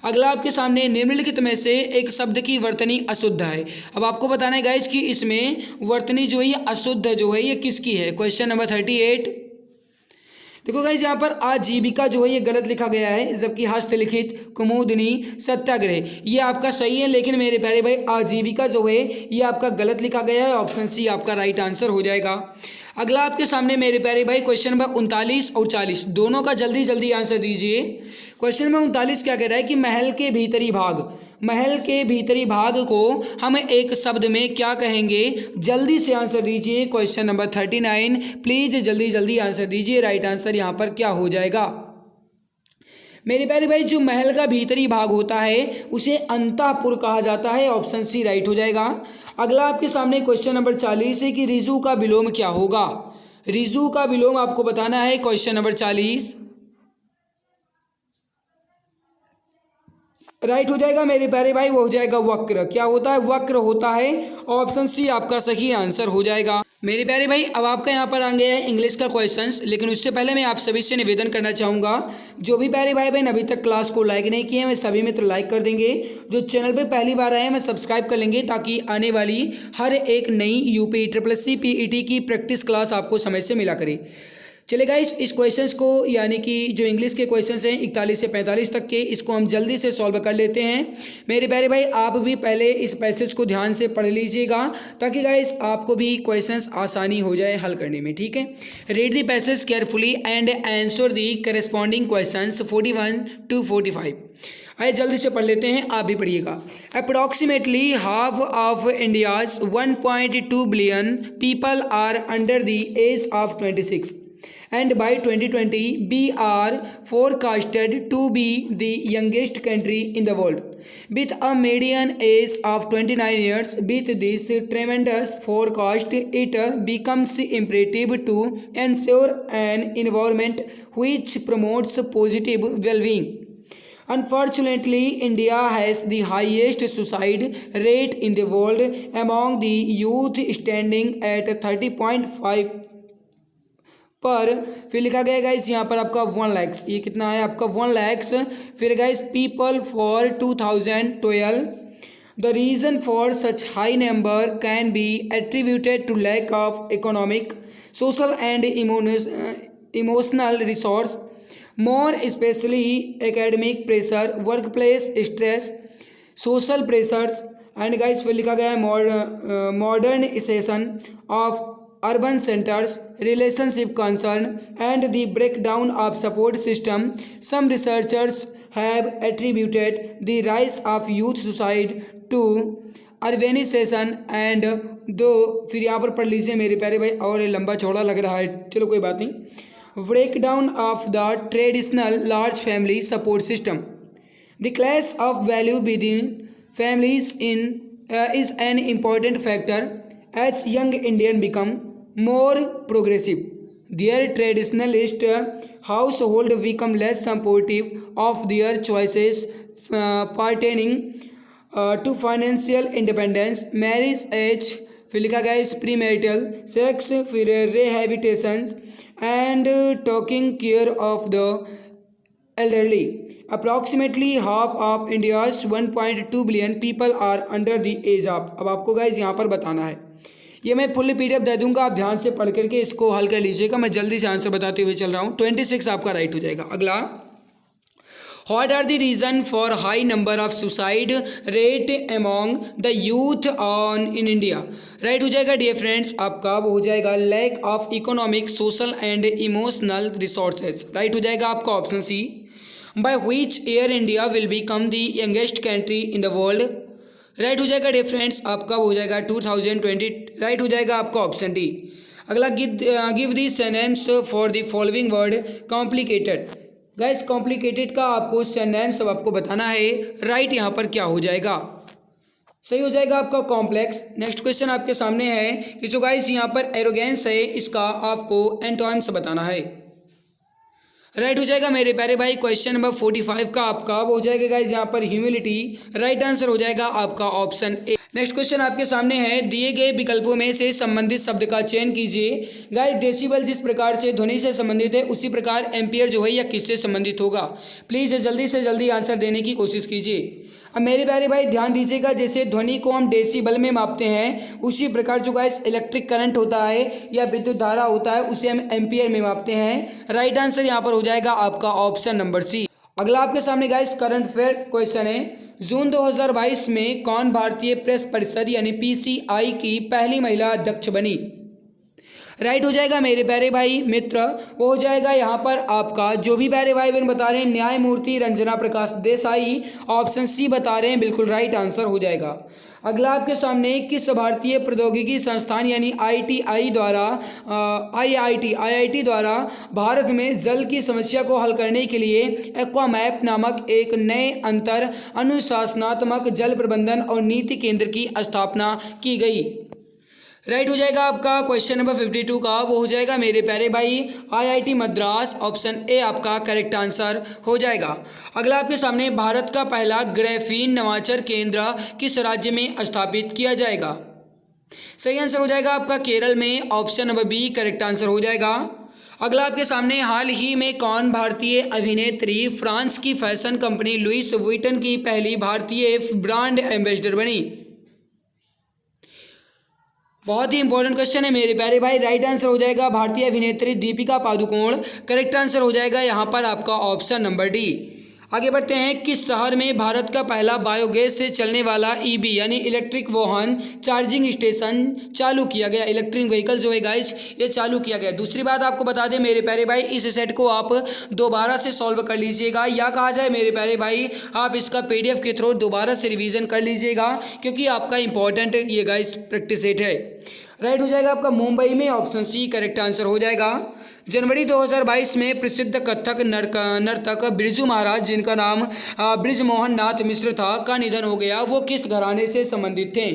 अगला आपके सामने निम्नलिखित में से एक शब्द की वर्तनी अशुद्ध है। अब आपको बताना है गाइज कि इसमें वर्तनी जो है ये अशुद्ध जो है ये किसकी है। Question number 38। देखो गाइज यहाँ पर आजीविका जो है ये गलत लिखा गया है, जबकि हस्तलिखित कुमुदनी सत्याग्रह ये आपका सही है, लेकिन मेरे प्यारे भाई आजीविका जो है ये आपका गलत लिखा गया है, ऑप्शन सी आपका राइट आंसर हो जाएगा। अगला आपके सामने मेरे प्यारे भाई क्वेश्चन नंबर 39 और 40 दोनों का जल्दी जल्दी आंसर दीजिए। क्वेश्चन नंबर 39 क्या कह रहा है कि महल के भीतरी भाग को हम एक शब्द में क्या कहेंगे, जल्दी से आंसर दीजिए। क्वेश्चन नंबर 39 प्लीज जल्दी जल्दी आंसर दीजिए। राइट आंसर यहाँ पर क्या हो जाएगा मेरे प्यारे भाई, जो महल का भीतरी भाग होता है उसे अंतःपुर कहा जाता है, ऑप्शन सी राइट हो जाएगा। अगला आपके सामने क्वेश्चन नंबर 40 है कि रिजु का विलोम क्या होगा। रिजु का विलोम आपको बताना है। क्वेश्चन नंबर 40 राइट हो जाएगा मेरे प्यारे भाई, वो हो जाएगा वक्र। क्या होता है, वक्र होता है, ऑप्शन सी आपका सही आंसर हो जाएगा। मेरे प्यारे भाई अब आपका यहाँ पर आ गया है इंग्लिश का क्वेश्चंस, लेकिन उससे पहले मैं आप सभी से निवेदन करना चाहूँगा, जो भी प्यारे भाई बहन अभी तक क्लास को लाइक नहीं किए हैं मैं सभी मित्र लाइक कर देंगे। जो चैनल पर पहली बार आए हैं मैं सब्सक्राइब कर लेंगे, ताकि आने वाली हर एक नई यूपी SSC PET की प्रैक्टिस क्लास आपको समय से मिला करे। चले गाइस इस क्वेश्चंस को यानी कि जो इंग्लिश के क्वेश्चंस हैं 41 से 45 तक के, इसको हम जल्दी से सॉल्व कर लेते हैं। मेरे प्यारे भाई आप भी पहले इस पैसेज को ध्यान से पढ़ लीजिएगा, ताकि गाइस आपको भी क्वेश्चंस आसानी हो जाए हल करने में, ठीक है। Read the passage carefully and answer the corresponding questions 41 to 45। आइए जल्दी से पढ़ लेते हैं, आप भी पढ़िएगा। Approximately half of India's 1.2 billion people are under the age of 26 and by 2020 we are forecasted to be the youngest country in the world with a median age of 29 years. With this tremendous forecast it becomes imperative to ensure an environment which promotes positive well-being. Unfortunately, India has the highest suicide rate in the world among the youth, standing at 30.5 पर। फिर लिखा गया guys यहाँ पर आपका 1 लाख, ये कितना है आपका 1 लाख। फिर guys people for 2012 the reason for such high number can be attributed to lack of economic social and emotional resource, more especially academic pressure, workplace stress, social pressures, and guys फिर लिखा गया है modernization of urban centers, relationship concern, and the breakdown of support system. Some researchers have attributed the rise of youth suicide to urbanization and दो फिर यहाँ पर पढ़ लीजिए मेरे प्यारे भाई, और लंबा चौड़ा लग रहा है, चलो कोई बात नहीं। breakdown of the traditional large family support system. The clash of value between families is an important factor as young Indians become more progressive. Their traditionalist household become less supportive of their choices pertaining to financial independence, marriage age, फिर लिखा गया इस pre marital sex, फिर rehabilitation and taking care of the elderly. Approximately half of India's 1.2 billion people are under the age of. अब आपको guys यहाँ पर बताना है, ये मैं फुल PDF दे दूंगा, आप ध्यान से पढ़ करके इसको हल कर लीजिएगा। मैं जल्दी से आंसर बताते हुए चल रहा हूँ। 26 आपका राइट हो जाएगा। अगला, what are the reason for high number of suicide rate among the youth on in India. Right हो जाएगा डियर फ्रेंड्स आपका, वो हो जाएगा lack of economic, social and emotional resources. Right हो जाएगा आपका option C. By which year India will become the youngest country in the world. Right हो जाएगा डियर फ्रेंड्स आपका, वो हो जाएगा 2020। राइट हो जाएगा आपका ऑप्शन डी। अगला, give the synonyms for the following word complicated. Guys complicated का आपको सिनोनिम्स सब आपको बताना है। राइट यहाँ पर क्या हो जाएगा, सही हो जाएगा आपका कॉम्प्लेक्स। नेक्स्ट क्वेश्चन आपके सामने है कि जो गाइस यहाँ पर एरोगेंस है, इसका आपको एंटोनिम्स बताना है। राइट हो जाएगा मेरे प्यारे भाई क्वेश्चन नंबर 45 का आपका, वो हो जाएगा गाइस यहाँ पर ह्यूमिलिटी। राइट आंसर हो जाएगा आपका ऑप्शन ए। नेक्स्ट क्वेश्चन आपके सामने है, दिए गए विकल्पों में से संबंधित शब्द का चयन कीजिए। गाइस डेसिबल जिस प्रकार से ध्वनि से संबंधित है, उसी प्रकार एम्पियर जो है या किससे संबंधित होगा। प्लीज़ जल्दी से जल्दी आंसर देने की कोशिश कीजिए। अब मेरे प्यारे भाई ध्यान दीजिएगा, जैसे ध्वनि को हम डेसिबल में मापते हैं, उसी प्रकार जो गाइस इलेक्ट्रिक करंट होता है या विद्युत धारा होता है, उसे हम एम्पियर में मापते हैं। राइट आंसर यहाँ पर हो जाएगा आपका ऑप्शन नंबर सी। अगला आपके सामने गाइस करंट अफेयर क्वेश्चन है, जून 2022 में कौन भारतीय प्रेस परिषद यानी PCI की पहली महिला अध्यक्ष बनी। राइट हो जाएगा मेरे प्यारे भाई मित्र, वो हो जाएगा यहाँ पर आपका, जो भी प्यारे भाई बहन बता रहे हैं, न्यायमूर्ति रंजना प्रकाश देसाई। ऑप्शन सी बता रहे हैं, बिल्कुल राइट आंसर हो जाएगा। अगला आपके सामने, किस भारतीय प्रौद्योगिकी संस्थान यानी IIT द्वारा भारत में जल की समस्या को हल करने के लिए एक्वामैप नामक एक नए अंतर अनुशासनात्मक जल प्रबंधन और नीति केंद्र की स्थापना की गई। राइट हो जाएगा आपका क्वेश्चन नंबर 52 का, वो हो जाएगा मेरे प्यारे भाई IIT मद्रास। ऑप्शन ए आपका करेक्ट आंसर हो जाएगा। अगला आपके सामने, भारत का पहला ग्राफीन नवाचार केंद्र किस राज्य में स्थापित किया जाएगा। सही आंसर हो जाएगा आपका केरल में। Option number B correct answer हो जाएगा। अगला आपके सामने, हाल ही में कौन भारतीय अभिनेत्री फ्रांस की फैशन कंपनी लुइस वुइटन की पहली भारतीय ब्रांड एम्बेसडर बनी। बहुत ही इंपॉर्टेंट क्वेश्चन है मेरे प्यारे भाई। राइट आंसर हो जाएगा भारतीय अभिनेत्री दीपिका पादुकोण। करेक्ट आंसर हो जाएगा यहाँ पर आपका ऑप्शन नंबर डी। आगे बढ़ते हैं, किस शहर में भारत का पहला बायोगैस से चलने वाला EV यानी इलेक्ट्रिक वाहन चार्जिंग स्टेशन चालू किया गया। इलेक्ट्रिक व्हीकल जो है गाइज ये चालू किया गया। दूसरी बात आपको बता दें मेरे प्यारे भाई, इस सेट को आप दोबारा से सॉल्व कर लीजिएगा, या कहा जाए मेरे प्यारे भाई आप इसका PDF के थ्रू दोबारा से रिविज़न कर लीजिएगा, क्योंकि आपका इंपॉर्टेंट ये गाइज प्रैक्टिस सेट है। राइट हो जाएगा आपका मुंबई में। ऑप्शन सी करेक्ट आंसर हो जाएगा। जनवरी 2022 में प्रसिद्ध कथक नर्तक बिरजू महाराज, जिनका नाम बृजमोहन नाथ मिश्र था, का निधन हो गया। वो किस घराने से संबंधित थे।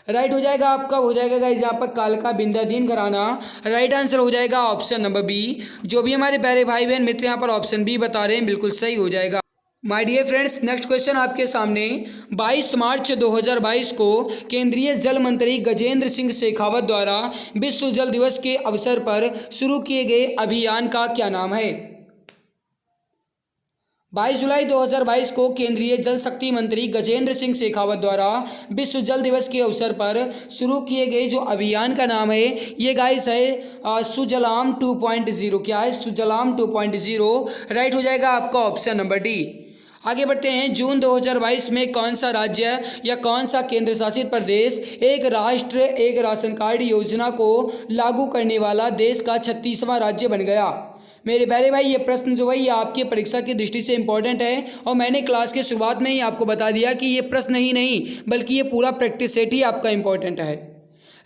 राइट हो जाएगा आपका, हो जाएगा गाइस यहाँ पर कालका बिंदादीन घराना। राइट आंसर हो जाएगा ऑप्शन नंबर बी। जो भी हमारे प्यारे भाई बहन मित्र यहाँ पर ऑप्शन बी बता रहे हैं, बिल्कुल सही हो जाएगा। My dear friends, next question आपके सामने, 22 मार्च 2022 को केंद्रीय जल मंत्री गजेंद्र सिंह शेखावत द्वारा विश्व जल दिवस के अवसर पर शुरू किए गए अभियान का क्या नाम है। 22 जुलाई 2022 को केंद्रीय जल शक्ति मंत्री गजेंद्र सिंह शेखावत द्वारा विश्व जल दिवस के अवसर पर शुरू किए गए जो अभियान का नाम है, ये गाइस है सुजलाम 2.0। क्या है, सुजलाम 2.0। राइट हो जाएगा आपका ऑप्शन नंबर डी। आगे बढ़ते हैं, जून 2022 में कौन सा राज्य या कौन सा केंद्र शासित प्रदेश एक राष्ट्र एक राशन कार्ड योजना को लागू करने वाला देश का 36वां राज्य बन गया। मेरे प्यारे भाई ये प्रश्न जो है ये आपकी परीक्षा की दृष्टि से इंपॉर्टेंट है, और मैंने क्लास के शुरुआत में ही आपको बता दिया कि ये प्रश्न ही नहीं बल्कि ये पूरा प्रैक्टिस सेट ही आपका इंपॉर्टेंट है।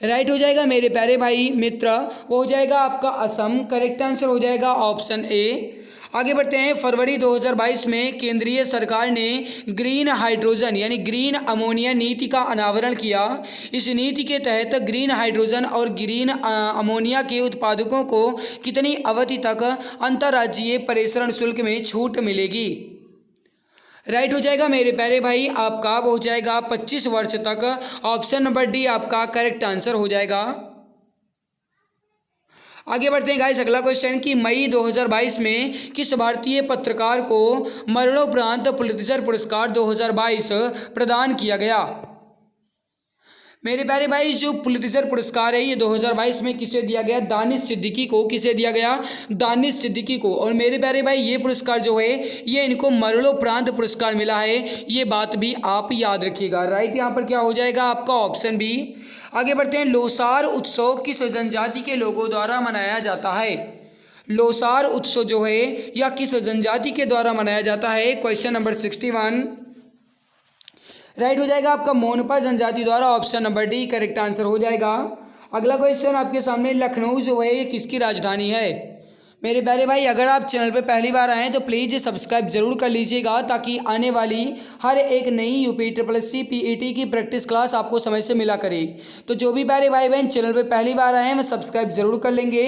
राइट हो जाएगा मेरे प्यारे भाई मित्र, वो हो जाएगा आपका असम। करेक्ट आंसर हो जाएगा ऑप्शन ए। आगे बढ़ते हैं, फरवरी 2022 में केंद्रीय सरकार ने ग्रीन हाइड्रोजन यानी ग्रीन अमोनिया नीति का अनावरण किया। इस नीति के तहत ग्रीन हाइड्रोजन और ग्रीन अमोनिया के उत्पादकों को कितनी अवधि तक अंतर्राज्यीय प्रेषण शुल्क में छूट मिलेगी। राइट हो जाएगा मेरे प्यारे भाई आपका, वो हो जाएगा 25 वर्ष तक। ऑप्शन नंबर डी आपका करेक्ट आंसर हो जाएगा। आगे बढ़ते हैं गाइस, अगला क्वेश्चन कि मई 2022 में किस भारतीय पत्रकार को मरणोपरांत पुलित्जर पुरस्कार 2022 प्रदान किया गया। मेरे प्यारे भाई, जो पुलित्जर पुरस्कार है ये 2022 में किसे दिया गया, दानिश सिद्दीकी को। किसे दिया गया, दानिश सिद्दीकी को। और मेरे प्यारे भाई ये पुरस्कार जो है ये इनको मरणोपरांत पुरस्कार मिला है, ये बात भी आप याद रखिएगा। राइट, यहाँ पर क्या हो जाएगा आपका ऑप्शन बी। आगे बढ़ते हैं, लोसार उत्सव किस जनजाति के लोगों द्वारा मनाया जाता है। लोसार उत्सव जो है यह किस जनजाति के द्वारा मनाया जाता है। क्वेश्चन नंबर 61 राइट हो जाएगा आपका मोनपा जनजाति द्वारा। Option number D correct answer हो जाएगा। अगला क्वेश्चन आपके सामने, लखनऊ जो है ये किसकी राजधानी है। मेरे प्यारे भाई, अगर आप चैनल पे पहली बार आए तो प्लीज़ सब्सक्राइब जरूर कर लीजिएगा, ताकि आने वाली हर एक नई यूपी SSC PET की प्रैक्टिस क्लास आपको समय से मिला करे। तो जो भी प्यारे भाई बहन चैनल पे पहली बार आए हैं वो सब्सक्राइब जरूर कर लेंगे।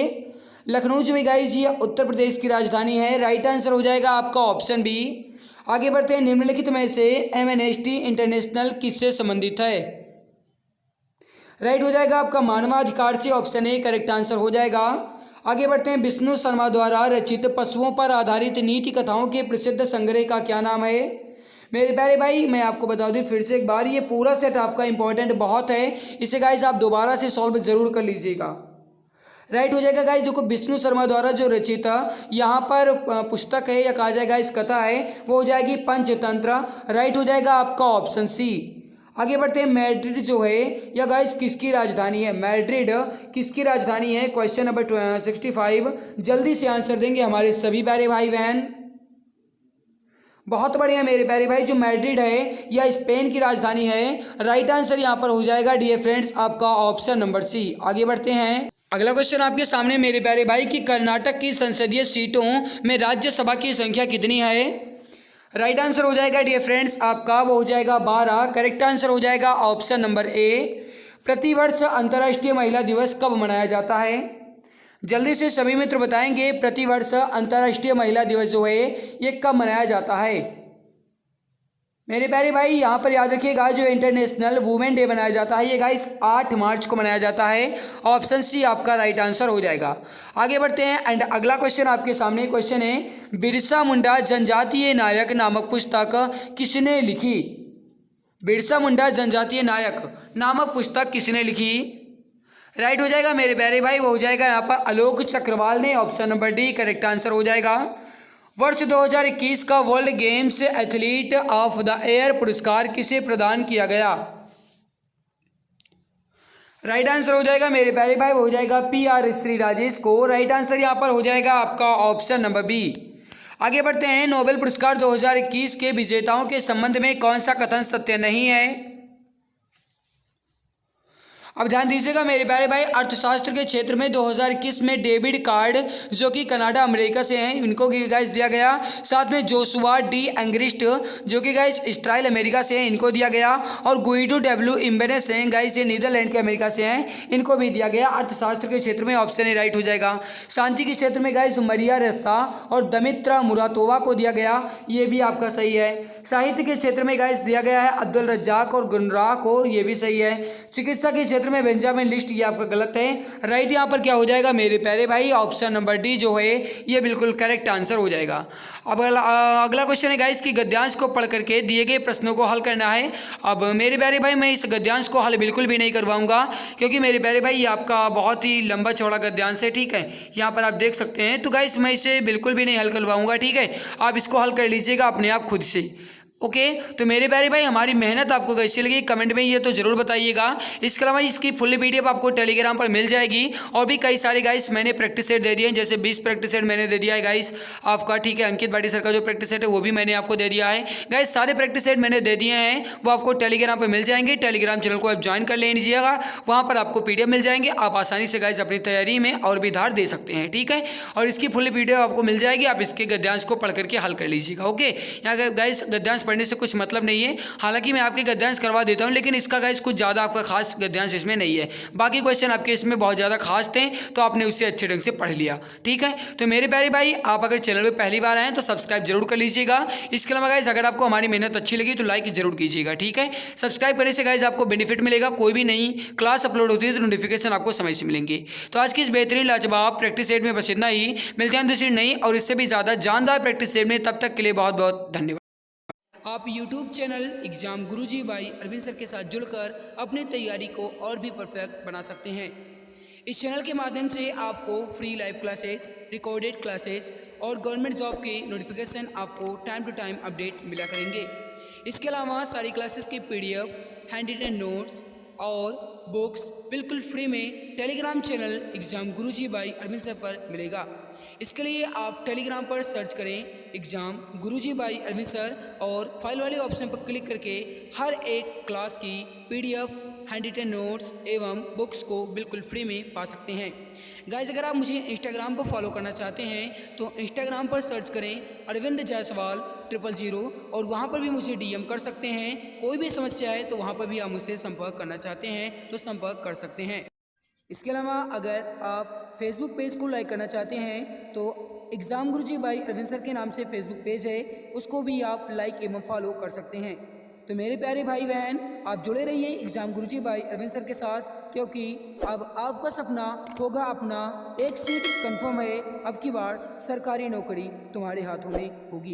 लखनऊ जो है गाइस ये उत्तर प्रदेश की राजधानी है। राइट आंसर हो जाएगा आपका ऑप्शन बी। आगे बढ़ते हैं, निम्नलिखित में से एमनेस्टी इंटरनेशनल किससे संबंधित है। राइट हो जाएगा आपका मानवाधिकार से। ऑप्शन ए करेक्ट आंसर हो जाएगा। आगे बढ़ते हैं, विष्णु शर्मा द्वारा रचित पशुओं पर आधारित नीति कथाओं के प्रसिद्ध संग्रह का क्या नाम है। मेरे प्यारे भाई, मैं आपको बता दूं फिर से एक बार, ये पूरा सेट आपका इंपॉर्टेंट बहुत है, इसे गाइस आप दोबारा से सॉल्व जरूर कर लीजिएगा। राइट हो जाएगा गाइस, देखो विष्णु शर्मा द्वारा जो रचित यहाँ पर पुस्तक है या कहा जाएगा इस कथा है वो हो जाएगी पंचतंत्र। राइट हो जाएगा आपका ऑप्शन सी। आगे बढ़ते हैं, मैड्रिड जो है या गाइस किसकी राजधानी है। मैड्रिड किसकी राजधानी है। क्वेश्चन नंबर 65 जल्दी से आंसर देंगे हमारे सभी प्यारे भाई बहन। बहुत बढ़िया मेरे प्यारे भाई, जो मैड्रिड है या स्पेन की राजधानी है। राइट आंसर यहाँ पर हो जाएगा डियर फ्रेंड्स आपका ऑप्शन नंबर सी। आगे बढ़ते हैं, अगला क्वेश्चन आपके सामने मेरे प्यारे भाई कि कर्नाटक की संसदीय सीटों में राज्यसभा की संख्या कितनी है। राइट आंसर हो जाएगा डियर फ्रेंड्स आपका वो हो जाएगा 12। करेक्ट आंसर हो जाएगा ऑप्शन नंबर ए। प्रतिवर्ष अंतर्राष्ट्रीय महिला दिवस कब मनाया जाता है। जल्दी से सभी मित्र बताएंगे, प्रतिवर्ष अंतर्राष्ट्रीय महिला दिवस जो है ये कब मनाया जाता है। मेरे प्यारे भाई यहाँ पर याद रखिएगा, जो इंटरनेशनल वुमेन डे मनाया जाता है ये गाइस 8 मार्च को मनाया जाता है। ऑप्शन सी आपका राइट आंसर हो जाएगा। आगे बढ़ते हैं एंड अगला क्वेश्चन आपके सामने क्वेश्चन है, बिरसा मुंडा जनजातीय नायक नामक पुस्तक किसने लिखी। बिरसा मुंडा जनजातीय नायक नामक पुस्तक किसने लिखी। राइट हो जाएगा मेरे प्यारे भाई, वो हो जाएगा यहाँ पर आलोक चक्रवाल ने। Option number D correct answer हो जाएगा। वर्ष 2021 का world games athlete of the year पुरस्कार किसे प्रदान किया गया। राइट आंसर हो जाएगा मेरे प्यारे भाई, वो हो जाएगा PR श्री राजेश को। राइट आंसर यहाँ पर हो जाएगा आपका ऑप्शन नंबर बी। आगे बढ़ते हैं, नोबेल पुरस्कार 2021 के विजेताओं के संबंध में कौन सा कथन सत्य नहीं है। अब ध्यान दीजिएगा मेरे प्यारे भाई, अर्थशास्त्र के क्षेत्र में 2021 में डेविड कार्ड जो कि कनाडा अमेरिका से हैं इनको गाइस दिया गया। साथ में जोशुआ डी एंग्रिस्ट जो कि गाइस इस्राइल अमेरिका से हैं इनको दिया गया। और गुइडो डब्ल्यू इम्बेनेस हैं गाइस ये नीदरलैंड के अमेरिका से हैं, इनको भी दिया गया। अर्थशास्त्र के क्षेत्र में ऑप्शन ए राइट हो जाएगा। शांति के क्षेत्र में गाइस मरिया रेस्सा और दमित्रा मुरातोवा को दिया गया, ये भी आपका सही है। साहित्य के क्षेत्र में गाइस दिया गया है अब्दुल रज्जाक और गुनरा को, ये भी सही है। चिकित्सा के क्षेत्र में बेंजामिन लिस्ट, ये आपका गलत है। राइट यहाँ पर क्या हो जाएगा मेरे प्यारे भाई, ऑप्शन नंबर डी जो है ये बिल्कुल करेक्ट आंसर हो जाएगा। अब अगला क्वेश्चन है गाइस कि गद्यांश को पढ़ करके दिए गए प्रश्नों को हल करना है। अब मेरे प्यारे भाई मैं इस गद्यांश को हल बिल्कुल भी नहीं करवाऊंगा, क्योंकि मेरे प्यारे भाई ये आपका बहुत ही लंबा चौड़ा गद्यांश है, ठीक है। यहाँ पर आप देख सकते हैं, तो गाइस मैं इसे बिल्कुल भी नहीं हल करवाऊंगा, ठीक है। आप इसको हल कर लीजिएगा अपने आप खुद से। ओके तो मेरे प्यारे भाई हमारी मेहनत आपको कैसी लगी कमेंट में ये तो ज़रूर बताइएगा। इसके अलावा इसकी फुल PDF आपको टेलीग्राम पर मिल जाएगी। और भी कई सारे गाइस मैंने प्रैक्टिस सेट दे दिए हैं, जैसे 20 प्रैक्टिस सेट मैंने दे दिया है गाइस आपका, ठीक है। अंकित भाटी सर का जो प्रैक्टिस सेट है वो भी मैंने आपको दे दिया है गाइस। सारे प्रैक्टिस सेट मैंने दे दिए हैं, वो आपको टेलीग्राम पर मिल जाएंगे। टेलीग्राम चैनल को आप ज्वाइन कर लीजिएगा, वहाँ पर आपको PDF मिल जाएंगे। आप आसानी से गाइस अपनी तैयारी में और भी धार दे सकते हैं, ठीक है। और इसकी फुल PDF आपको मिल जाएगी, आप इसके गद्यांश को पढ़ करके हल कर लीजिएगा। ओके यहाँ गाइस गद्यांश पढ़ने से कुछ मतलब नहीं है। हालांकि मैं आपके गद्यांश करवा देता हूँ, लेकिन इसका गाइस कुछ ज़्यादा आपका खास गद्यांश इसमें नहीं है। बाकी क्वेश्चन आपके इसमें बहुत ज़्यादा खास थे, तो आपने उससे अच्छे ढंग से पढ़ लिया। ठीक है, तो मेरे प्यारे भाई, आप अगर चैनल पर पहली बार आए तो सब्सक्राइब जरूर कर लीजिएगा। इसके अलावा गाइस अगर आपको हमारी मेहनत अच्छी लगी तो लाइक जरूर कीजिएगा। ठीक है, सब्सक्राइब करने से गाइस आपको बेनिफिट मिलेगा, कोई भी नई क्लास अपलोड होती है तो नोटिफिकेशन आपको समय से मिलेंगे। तो आज की इस बेहतरीन लाजवाब प्रैक्टिस सेट में बस इतना ही। मिलते हैं दूसरी नई और इससे भी ज़्यादा जानदार प्रैक्टिस सेट में। तब तक के लिए बहुत बहुत धन्यवाद। आप YouTube channel exam Guruji by Arvind sir के साथ जुड़कर अपनी तैयारी को और भी परफेक्ट बना सकते हैं। इस चैनल के माध्यम से आपको free live classes, recorded classes और गवर्नमेंट जॉब के नोटिफिकेशन आपको टाइम टू टाइम अपडेट मिला करेंगे। इसके अलावा सारी क्लासेस की PDF, हैंड रिटन नोट्स और बुक्स बिल्कुल फ्री में Telegram channel exam Guruji by Arvind sir पर मिलेगा। इसके लिए आप टेलीग्राम पर सर्च करें exam Guruji by Arvind sir और फाइल वाले ऑप्शन पर क्लिक करके हर एक क्लास की PDF, हैंड रिटन नोट्स एवं बुक्स को बिल्कुल फ्री में पा सकते हैं। गाइस अगर आप मुझे इंस्टाग्राम पर फॉलो करना चाहते हैं तो इंस्टाग्राम पर सर्च करें अरविंद जायसवाल 000 और वहाँ पर भी मुझे DM कर सकते हैं। कोई भी समस्या है तो वहाँ पर भी आप मुझसे संपर्क करना चाहते हैं तो संपर्क कर सकते हैं। इसके अलावा अगर आप फेसबुक पेज को लाइक करना चाहते हैं तो exam Guruji by Arvind sir के नाम से फेसबुक पेज है, उसको भी आप लाइक एवं फॉलो कर सकते हैं। तो मेरे प्यारे भाई बहन, आप जुड़े रहिए exam Guruji by Arvind sir के साथ, क्योंकि अब आपका सपना होगा अपना। एक सीट कंफर्म है, अब की बार सरकारी नौकरी तुम्हारे हाथों में होगी।